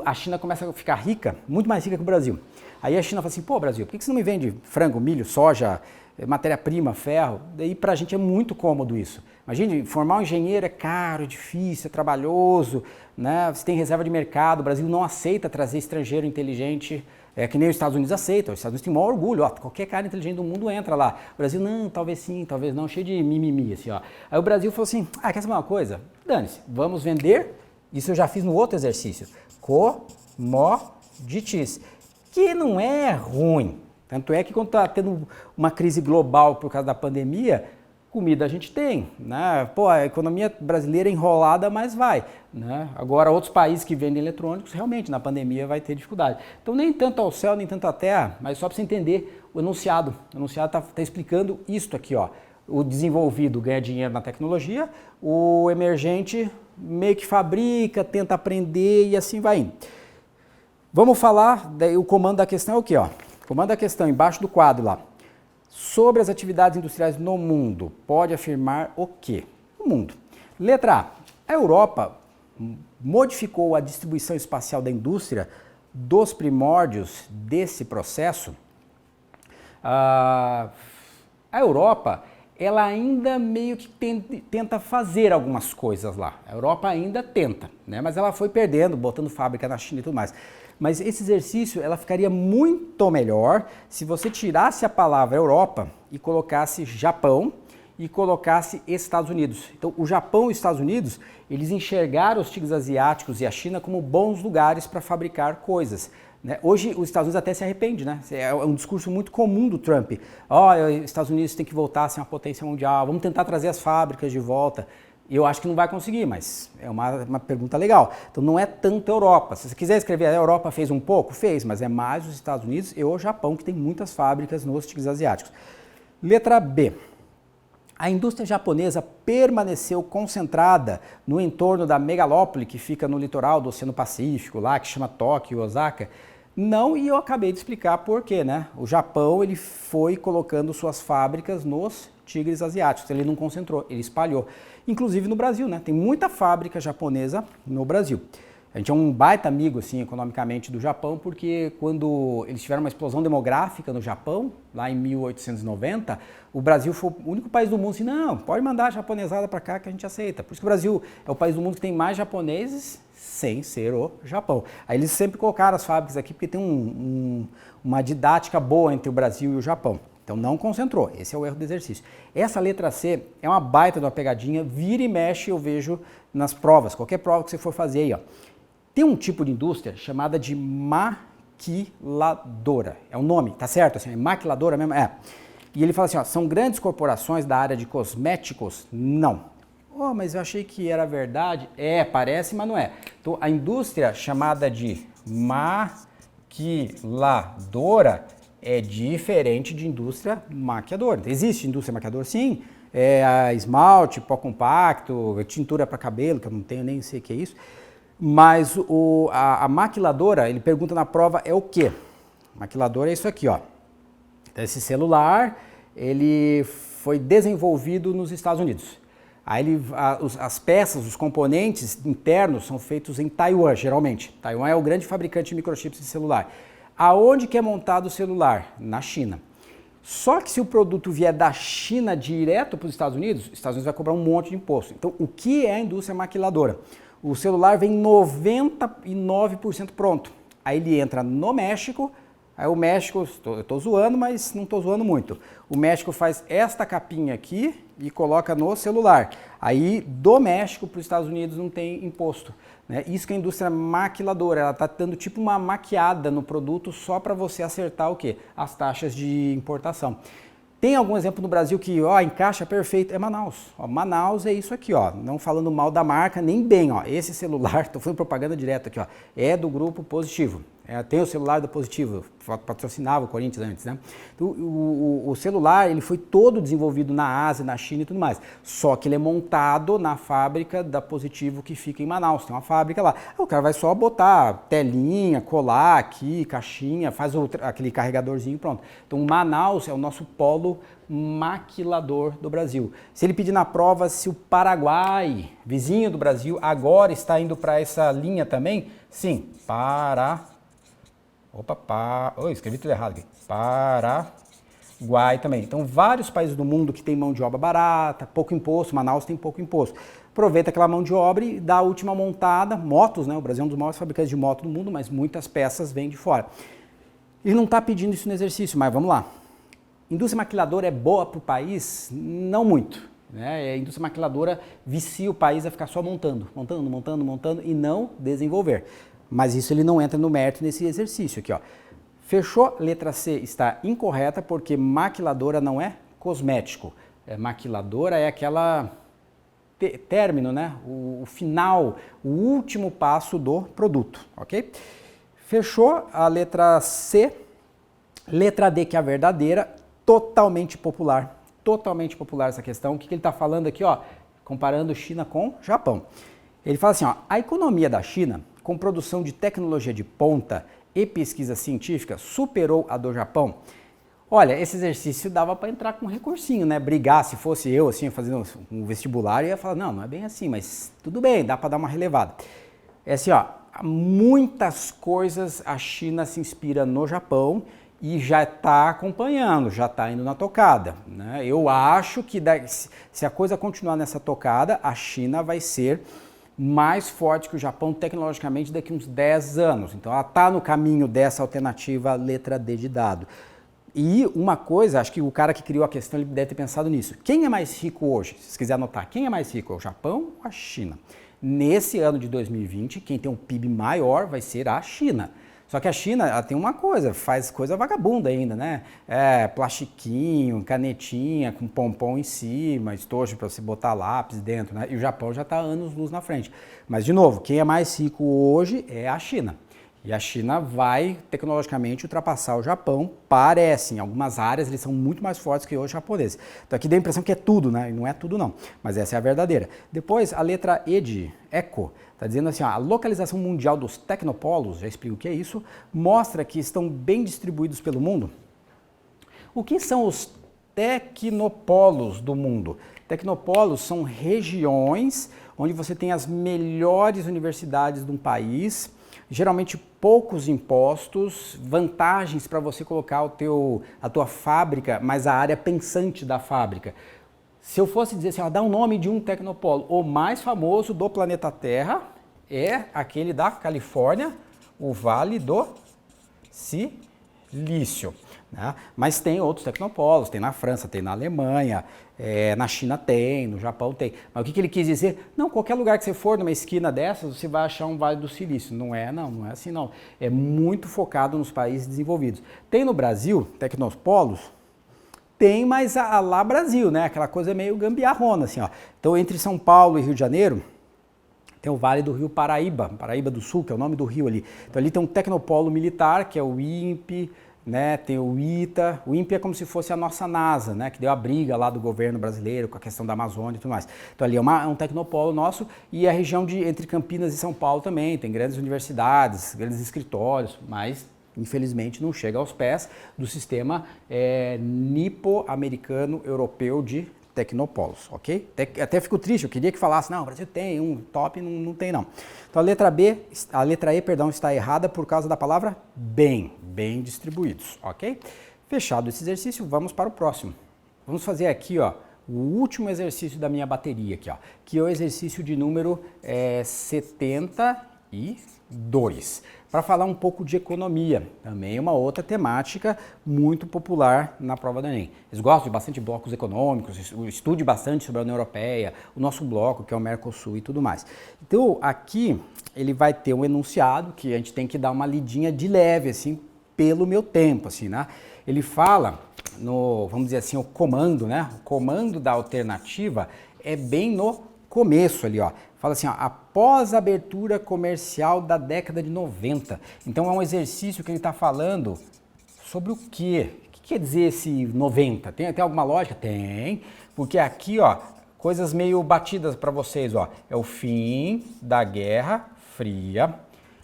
a China começa a ficar rica, muito mais rica que o Brasil. Aí a China fala assim, pô Brasil, por que você não me vende frango, milho, soja, matéria-prima, ferro? Daí pra gente é muito cômodo isso. Imagine, formar um engenheiro é caro, é difícil, é trabalhoso, né? Você tem reserva de mercado, o Brasil não aceita trazer estrangeiro inteligente, que nem os Estados Unidos aceitam. Os Estados Unidos têm o maior orgulho, ó, qualquer cara inteligente do mundo entra lá. O Brasil, não, talvez sim, talvez não, cheio de mimimi, assim, ó. Aí o Brasil falou assim, quer saber uma coisa? Dane-se, vamos vender, isso eu já fiz no outro exercício, commodities, que não é ruim. Tanto é que quando está tendo uma crise global por causa da pandemia, comida a gente tem, né? Pô, a economia brasileira é enrolada, mas vai, né? Agora, outros países que vendem eletrônicos, realmente, na pandemia vai ter dificuldade. Então, nem tanto ao céu, nem tanto à terra, mas só para você entender o enunciado. O enunciado está explicando isto aqui, ó. O desenvolvido ganha dinheiro na tecnologia, o emergente meio que fabrica, tenta aprender e assim vai indo. Vamos falar, o comando da questão é o quê, ó? O comando da questão, embaixo do quadro lá. Sobre as atividades industriais no mundo, pode afirmar o quê? O mundo. Letra A. A Europa modificou a distribuição espacial da indústria dos primórdios desse processo. A Europa, ela ainda meio que tenta fazer algumas coisas lá. A Europa ainda tenta, né? Mas ela foi perdendo, botando fábrica na China e tudo mais. Mas esse exercício, ela ficaria muito melhor se você tirasse a palavra Europa e colocasse Japão e colocasse Estados Unidos. Então, o Japão e os Estados Unidos, eles enxergaram os tigres asiáticos e a China como bons lugares para fabricar coisas, né? Hoje, os Estados Unidos até se arrepende, né? É um discurso muito comum do Trump. Os Estados Unidos tem que voltar a ser uma potência mundial, vamos tentar trazer as fábricas de volta. Eu acho que não vai conseguir, mas é uma pergunta legal. Então não é tanto a Europa. Se você quiser escrever, a Europa fez um pouco? Fez, mas é mais os Estados Unidos e o Japão, que tem muitas fábricas nos tigres asiáticos. Letra B. A indústria japonesa permaneceu concentrada no entorno da megalópole que fica no litoral do Oceano Pacífico, lá que chama Tóquio, Osaka. Não, e eu acabei de explicar por quê, né? O Japão, ele foi colocando suas fábricas nos tigres asiáticos, ele não concentrou, ele espalhou. Inclusive no Brasil, né? Tem muita fábrica japonesa no Brasil. A gente é um baita amigo, assim, economicamente do Japão, porque quando eles tiveram uma explosão demográfica no Japão, lá em 1890, o Brasil foi o único país do mundo assim, não, pode mandar a japonesada para cá que a gente aceita. Por isso que o Brasil é o país do mundo que tem mais japoneses sem ser o Japão. Aí eles sempre colocaram as fábricas aqui porque tem uma didática boa entre o Brasil e o Japão. Então não concentrou, esse é o erro do exercício. Essa letra C é uma baita de uma pegadinha, vira e mexe eu vejo nas provas, qualquer prova que você for fazer aí, ó. Tem um tipo de indústria chamada de maquiladora, é o nome, tá certo? Assim, é maquiladora mesmo? É. E ele fala assim, ó, são grandes corporações da área de cosméticos? Não. Oh, mas eu achei que era verdade. É, parece, mas não é. Então a indústria chamada de maquiladora é diferente de indústria maquiadora. Existe indústria maquiadora? Sim. A esmalte, pó compacto, tintura para cabelo, que eu não tenho nem sei o que é isso. Mas a maquiladora, ele pergunta na prova, é o quê? Maquiladora é isso aqui, ó. Então, esse celular, ele foi desenvolvido nos Estados Unidos. Aí as peças, os componentes internos são feitos em Taiwan, geralmente. Taiwan é o grande fabricante de microchips de celular. Aonde que é montado o celular? Na China. Só que se o produto vier da China direto para os Estados Unidos vai cobrar um monte de imposto. Então, o que é a indústria maquiladora? O celular vem 99% pronto. Aí ele entra no México, aí o México, eu estou zoando, mas não estou zoando muito. O México faz esta capinha aqui e coloca no celular. Aí do México para os Estados Unidos não tem imposto, né? Isso que é a indústria maquiladora, ela está dando tipo uma maquiada no produto só para você acertar o quê? As taxas de importação. Tem algum exemplo no Brasil que, ó, encaixa perfeito? É Manaus. Ó, Manaus é isso aqui, ó. Não falando mal da marca, nem bem, ó. Esse celular, estou fazendo propaganda direto aqui, ó. É do grupo Positivo. Tem o celular do Positivo, patrocinava o Corinthians antes, né? Então, o celular, ele foi todo desenvolvido na Ásia, na China e tudo mais. Só que ele é montado na fábrica da Positivo que fica em Manaus. Tem uma fábrica lá. O cara vai só botar telinha, colar aqui, caixinha, faz aquele carregadorzinho e pronto. Então, Manaus é o nosso polo maquilador do Brasil. Se ele pedir na prova se o Paraguai, vizinho do Brasil, agora está indo para essa linha também, sim, escrevi tudo errado aqui. Uruguai também. Então, vários países do mundo que tem mão de obra barata, pouco imposto, Manaus tem pouco imposto. Aproveita aquela mão de obra e dá a última montada, motos, né? O Brasil é um dos maiores fabricantes de moto do mundo, mas muitas peças vêm de fora. Ele não está pedindo isso no exercício, mas vamos lá. Indústria maquiladora é boa para o país? Não muito. Né? A indústria maquiladora vicia o país a ficar só montando e não desenvolver. Mas isso ele não entra no mérito nesse exercício aqui, ó. Fechou? Letra C está incorreta porque maquiladora não é cosmético. Maquiladora é aquela término, né? O final, o último passo do produto, ok? Fechou a letra C. Letra D, que é a verdadeira, totalmente popular essa questão. O que ele está falando aqui, ó? Comparando China com Japão. Ele fala assim, ó, a economia da China, com produção de tecnologia de ponta e pesquisa científica, superou a do Japão. Olha, esse exercício dava para entrar com um recursinho, né? Brigar, se fosse eu, assim, fazendo um vestibular, eu ia falar, não é bem assim, mas tudo bem, dá para dar uma relevada. É assim, ó, muitas coisas a China se inspira no Japão e já está acompanhando, já está indo na tocada. Né? Eu acho que se a coisa continuar nessa tocada, a China vai ser mais forte que o Japão tecnologicamente daqui a uns 10 anos. Então ela está no caminho dessa alternativa letra D de dado. E uma coisa, acho que o cara que criou a questão, ele deve ter pensado nisso. Quem é mais rico hoje? Se você quiser anotar, quem é mais rico? É o Japão ou a China? Nesse ano de 2020, quem tem um PIB maior vai ser a China. Só que a China ela tem uma coisa, faz coisa vagabunda ainda, né? Plastiquinho, canetinha com pompom em cima, estojo para você botar lápis dentro, né? E o Japão já está anos-luz na frente. Mas, de novo, quem é mais rico hoje é a China. E a China vai, tecnologicamente, ultrapassar o Japão, parece. Em algumas áreas eles são muito mais fortes que os japoneses. Então aqui dá a impressão que é tudo, né? E não é tudo não, mas essa é a verdadeira. Depois, a letra E de eco, está dizendo assim, ó, a localização mundial dos tecnopolos, já explico o que é isso, mostra que estão bem distribuídos pelo mundo. O que são os tecnopolos do mundo? Tecnopolos são regiões onde você tem as melhores universidades de um país, geralmente poucos impostos, vantagens para você colocar a tua fábrica, mas a área pensante da fábrica. Se eu fosse dizer assim, ó, dá um nome de um tecnopolo, o mais famoso do planeta Terra é aquele da Califórnia, o Vale do Silício. Né? Mas tem outros tecnopolos, tem na França, tem na Alemanha, na China tem, no Japão tem. Mas o que ele quis dizer? Não, qualquer lugar que você for, numa esquina dessas, você vai achar um Vale do Silício. Não é assim não. É muito focado nos países desenvolvidos. Tem no Brasil tecnopolos? Tem, mas lá Brasil, né? Aquela coisa meio gambiarrona, assim, ó. Então, entre São Paulo e Rio de Janeiro, tem o Vale do Rio Paraíba, Paraíba do Sul, que é o nome do rio ali. Então, ali tem um tecnopolo militar, que é o INPE, né? Tem o ITA. O INPE é como se fosse a nossa NASA, né? Que deu a briga lá do governo brasileiro com a questão da Amazônia e tudo mais. Então, ali é um tecnopolo nosso e a região entre Campinas e São Paulo também. Tem grandes universidades, grandes escritórios, mas infelizmente não chega aos pés do sistema nipo-americano europeu de tecnopolos, ok? Até fico triste, eu queria que falasse, não, o Brasil tem um top, não tem não. Então a letra E, está errada por causa da palavra bem distribuídos, ok? Fechado esse exercício, vamos para o próximo. Vamos fazer aqui, ó, o último exercício da minha bateria aqui, ó, que é o exercício de número 72. Para falar um pouco de economia, também é uma outra temática muito popular na prova do Enem. Eles gostam de bastante blocos econômicos, estude bastante sobre a União Europeia, o nosso bloco, que é o Mercosul e tudo mais. Então, aqui ele vai ter um enunciado que a gente tem que dar uma lidinha de leve, assim, pelo meu tempo, assim, né? Ele fala, vamos dizer assim, o comando, né? O comando da alternativa é bem no começo ali, ó. Fala assim, ó, após a abertura comercial da década de 90. Então é um exercício que ele está falando sobre o quê? O que quer dizer esse 90? Tem alguma lógica? Tem, porque aqui, ó, coisas meio batidas para vocês, ó. É o fim da Guerra Fria.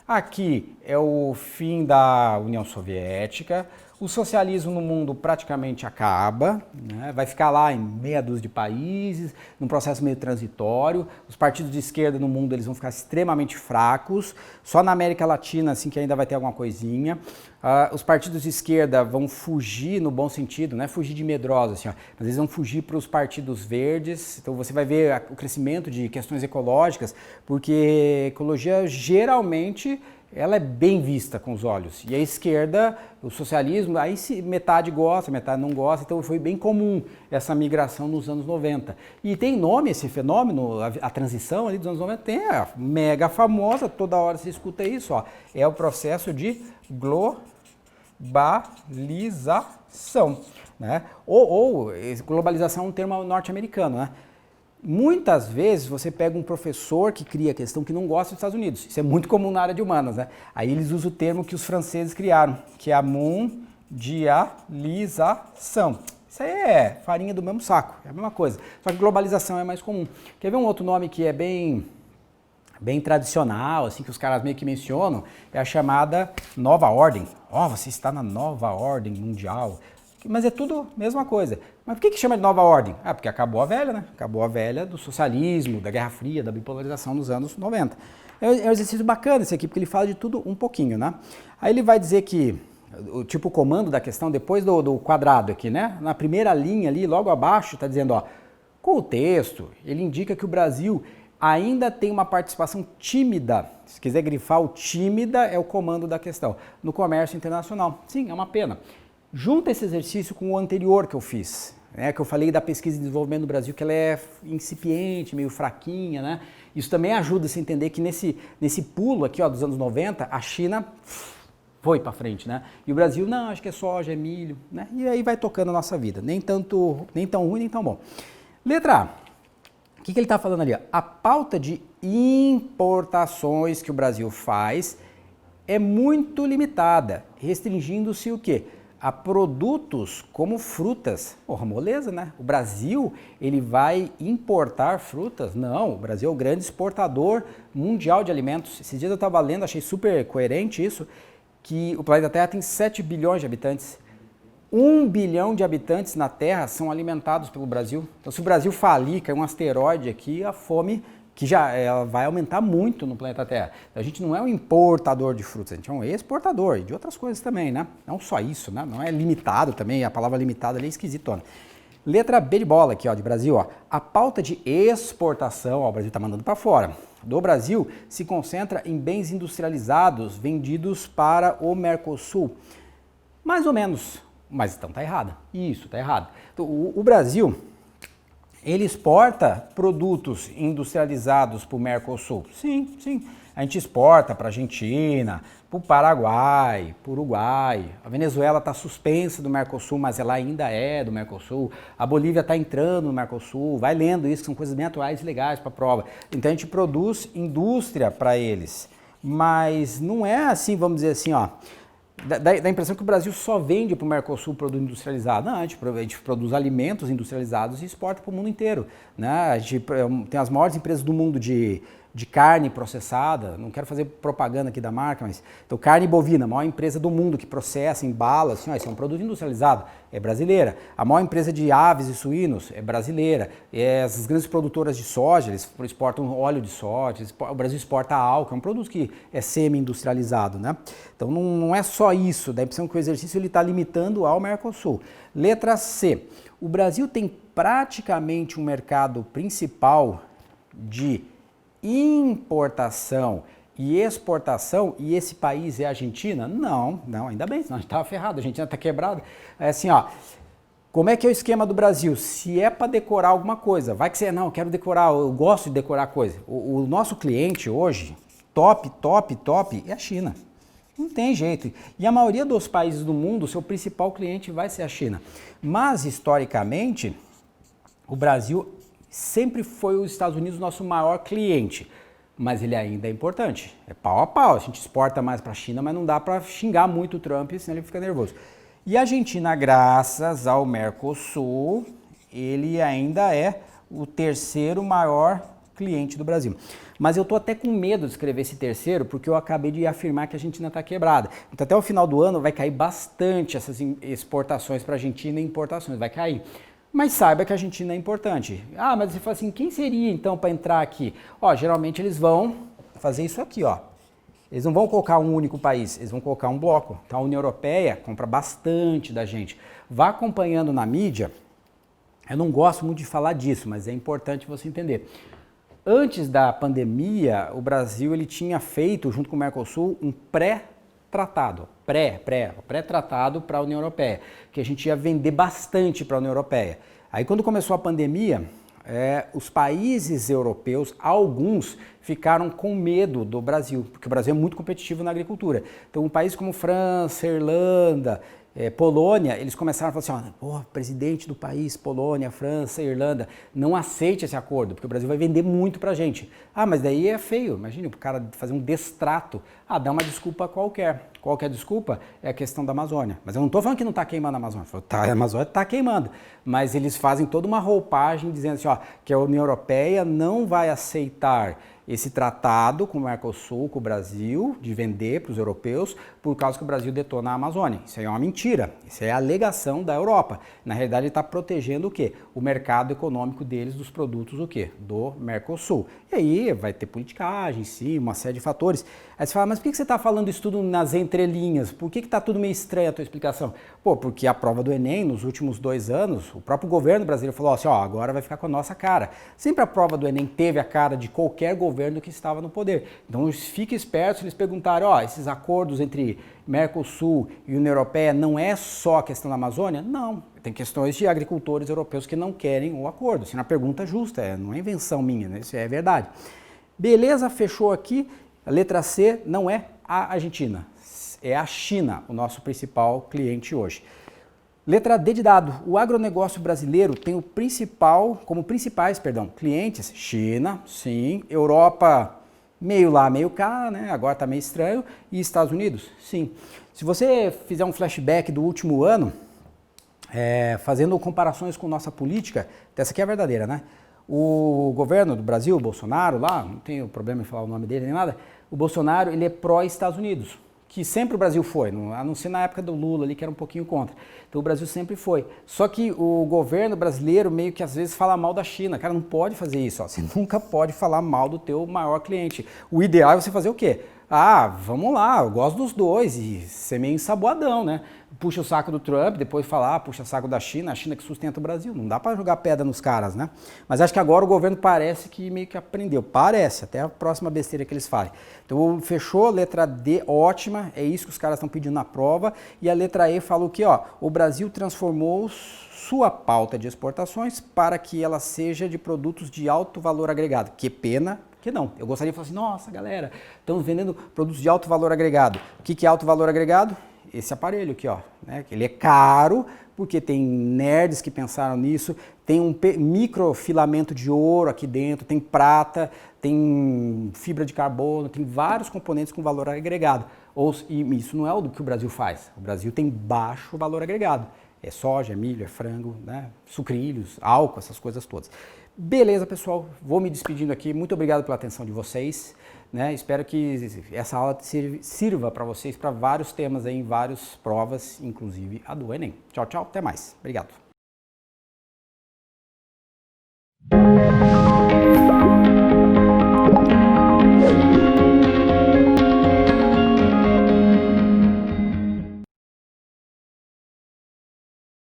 Aqui é o fim da União Soviética. O socialismo no mundo praticamente acaba, né? Vai ficar lá em meia dúzia de países, num processo meio transitório. Os partidos de esquerda no mundo eles vão ficar extremamente fracos. Só na América Latina assim que ainda vai ter alguma coisinha. Os partidos de esquerda vão fugir no bom sentido, não é fugir de medrosa, assim, ó, mas eles vão fugir para os partidos verdes. Então você vai ver o crescimento de questões ecológicas, porque ecologia geralmente ela é bem vista com os olhos. E a esquerda, o socialismo, aí metade gosta, metade não gosta, então foi bem comum essa migração nos anos 90. E tem nome esse fenômeno, a transição ali dos anos 90, tem a mega famosa, toda hora você escuta isso, ó, é o processo de globalização, né? Ou globalização é um termo norte-americano, né? Muitas vezes você pega um professor que cria a questão que não gosta dos Estados Unidos. Isso é muito comum na área de humanas, né? Aí eles usam o termo que os franceses criaram, que é a mundialização. Isso aí é farinha do mesmo saco, é a mesma coisa. Só que globalização é mais comum. Quer ver um outro nome que é bem tradicional, assim, que os caras meio que mencionam? É a chamada Nova Ordem. Ó, você está na Nova Ordem Mundial. Mas é tudo a mesma coisa. Mas por que chama de Nova Ordem? Ah, porque acabou a velha, né? Acabou a velha do socialismo, da Guerra Fria, da bipolarização nos anos 90. É um exercício bacana esse aqui, porque ele fala de tudo um pouquinho, né? Aí ele vai dizer que, tipo o comando da questão, depois do quadrado aqui, né? Na primeira linha ali, logo abaixo, está dizendo, ó, com o texto, ele indica que o Brasil ainda tem uma participação tímida, se quiser grifar o tímida, é o comando da questão, no comércio internacional. Sim, é uma pena. Junta esse exercício com o anterior que eu fiz, né, que eu falei da pesquisa e desenvolvimento do Brasil, que ela é incipiente, meio fraquinha, né? Isso também ajuda a se entender que nesse pulo aqui, ó, dos anos 90, a China foi para frente, né? E o Brasil, não, acho que é soja, é milho, né? E aí vai tocando a nossa vida, nem tão ruim, nem tão bom. Letra A. O que ele está falando ali? Ó? A pauta de importações que o Brasil faz é muito limitada, restringindo-se o quê? A produtos como frutas. Porra, moleza, né? O Brasil, ele vai importar frutas? Não, o Brasil é o grande exportador mundial de alimentos. Esses dias eu estava lendo, achei super coerente isso, que o planeta Terra tem 7 bilhões de habitantes. 1 bilhão de habitantes na Terra são alimentados pelo Brasil. Então, se o Brasil falir, cair um asteroide aqui, a fome que já ela vai aumentar muito no planeta Terra. A gente não é um importador de frutas, a gente é um exportador e de outras coisas também, né? Não só isso, né? Não é limitado também, a palavra limitado ali é esquisitona. Letra B de bola aqui, ó, de Brasil, ó. A pauta de exportação, ó, o Brasil está mandando para fora, do Brasil se concentra em bens industrializados vendidos para o Mercosul. Mais ou menos, mas então tá errado. Isso, tá errado. Então, o Brasil, ele exporta produtos industrializados para o Mercosul? Sim, sim. A gente exporta para a Argentina, para o Paraguai, para o Uruguai. A Venezuela está suspensa do Mercosul, mas ela ainda é do Mercosul. A Bolívia está entrando no Mercosul. Vai lendo isso, são coisas bem atuais e legais para a prova. Então a gente produz indústria para eles. Mas não é assim, vamos dizer assim, ó. Dá a impressão que o Brasil só vende para o Mercosul produto industrializado. Não, a gente produz alimentos industrializados e exporta para o mundo inteiro, né? A gente tem as maiores empresas do mundo de carne processada, não quero fazer propaganda aqui da marca, mas então carne bovina, a maior empresa do mundo que processa, embala, assim, ó, isso é um produto industrializado, é brasileira. A maior empresa de aves e suínos é brasileira. As grandes produtoras de soja, eles exportam óleo de soja, o Brasil exporta álcool, é um produto que é semi-industrializado, né? Então não é só isso, dá a impressão que o exercício está limitando ao Mercosul. Letra C. O Brasil tem praticamente um mercado principal de importação e exportação, e esse país é a Argentina? Não, ainda bem, senão a gente estava ferrado, a Argentina está quebrada. É assim, ó, como é que é o esquema do Brasil? Se é para decorar alguma coisa, vai que você, não, eu quero decorar, eu gosto de decorar coisa. O nosso cliente hoje, top, é a China. Não tem jeito. E a maioria dos países do mundo, o seu principal cliente vai ser a China. Mas, historicamente, o Brasil sempre foi os Estados Unidos nosso maior cliente, mas ele ainda é importante. É pau a pau. A gente exporta mais para a China, mas não dá para xingar muito o Trump, senão ele fica nervoso. E a Argentina, graças ao Mercosul, ele ainda é o terceiro maior cliente do Brasil. Mas eu estou até com medo de escrever esse terceiro, porque eu acabei de afirmar que a Argentina está quebrada. Então até o final do ano vai cair bastante essas exportações para a Argentina e importações, vai cair. Mas saiba que a Argentina é importante. Ah, mas você fala assim, quem seria então para entrar aqui? Ó, geralmente eles vão fazer isso aqui, ó. Eles não vão colocar um único país, eles vão colocar um bloco. Então a União Europeia compra bastante da gente. Vá acompanhando na mídia. Eu não gosto muito de falar disso, mas é importante você entender. Antes da pandemia, o Brasil ele tinha feito, junto com o Mercosul, um pré-tratado para a União Europeia, que a gente ia vender bastante para a União Europeia. Aí quando começou a pandemia, os países europeus, alguns ficaram com medo do Brasil, porque o Brasil é muito competitivo na agricultura. Então um país como França, Irlanda, Polônia, eles começaram a falar assim, presidente do país, Polônia, França, Irlanda, não aceite esse acordo, porque o Brasil vai vender muito pra gente. Ah, mas daí é feio, imagine o cara fazer um destrato, dá uma desculpa qualquer. Qual que é a desculpa? É a questão da Amazônia. Mas eu não estou falando que não está queimando a Amazônia, a Amazônia está queimando, mas eles fazem toda uma roupagem dizendo assim, que a União Europeia não vai aceitar esse tratado com o Mercosul, com o Brasil, de vender para os europeus, por causa que o Brasil detona a Amazônia. Isso aí é uma mentira, isso é a alegação da Europa. Na realidade, ele está protegendo o quê? O mercado econômico deles, dos produtos o quê? Do Mercosul. E aí vai ter politicagem, sim, uma série de fatores. Aí você fala, mas por que você está falando isso tudo nas entrelinhas? Por que está tudo meio estranho a tua explicação? Porque a prova do Enem, nos últimos 2 anos, o próprio governo brasileiro falou assim, agora vai ficar com a nossa cara. Sempre a prova do Enem teve a cara de qualquer governo que estava no poder. Então fique esperto se eles perguntarem, esses acordos entre Mercosul e União Europeia não é só a questão da Amazônia? Não, tem questões de agricultores europeus que não querem o acordo. Isso é uma pergunta justa, não é invenção minha, né? Isso é verdade. Beleza, fechou aqui. A letra C não é a Argentina, é a China, o nosso principal cliente hoje. Letra D de dado, o agronegócio brasileiro tem como principais clientes, China, sim, Europa meio lá, meio cá, né? Agora está meio estranho, e Estados Unidos, sim. Se você fizer um flashback do último ano, fazendo comparações com nossa política, essa aqui é a verdadeira, né? O governo do Brasil, o Bolsonaro lá, não tenho problema em falar o nome dele nem nada, o Bolsonaro ele é pró-Estados Unidos, que sempre o Brasil foi, a não ser na época do Lula ali, que era um pouquinho contra. Então o Brasil sempre foi. Só que o governo brasileiro meio que às vezes fala mal da China. Cara, não pode fazer isso, você nunca pode falar mal do teu maior cliente. O ideal é você fazer o quê? Vamos lá, eu gosto dos dois e ser meio ensaboadão, né? Puxa o saco do Trump, depois falar, puxa o saco da China, a China que sustenta o Brasil. Não dá para jogar pedra nos caras, né? Mas acho que agora o governo parece que meio que aprendeu. Parece, até a próxima besteira que eles falem. Então fechou, letra D, ótima, é isso que os caras estão pedindo na prova. E a letra E fala o quê? O Brasil transformou sua pauta de exportações para que ela seja de produtos de alto valor agregado. Que pena que não. Eu gostaria de falar assim, nossa galera, estamos vendendo produtos de alto valor agregado. O que é alto valor agregado? Esse aparelho aqui, né? Ele é caro, porque tem nerds que pensaram nisso, tem um microfilamento de ouro aqui dentro, tem prata, tem fibra de carbono, tem vários componentes com valor agregado. E isso não é o que o Brasil faz. O Brasil tem baixo valor agregado. É soja, é milho, é frango, né? Sucrilhos, álcool, essas coisas todas. Beleza, pessoal, vou me despedindo aqui. Muito obrigado pela atenção de vocês. Né? Espero que essa aula sirva para vocês para vários temas aí, em várias provas, inclusive a do Enem. Tchau, tchau, até mais. Obrigado.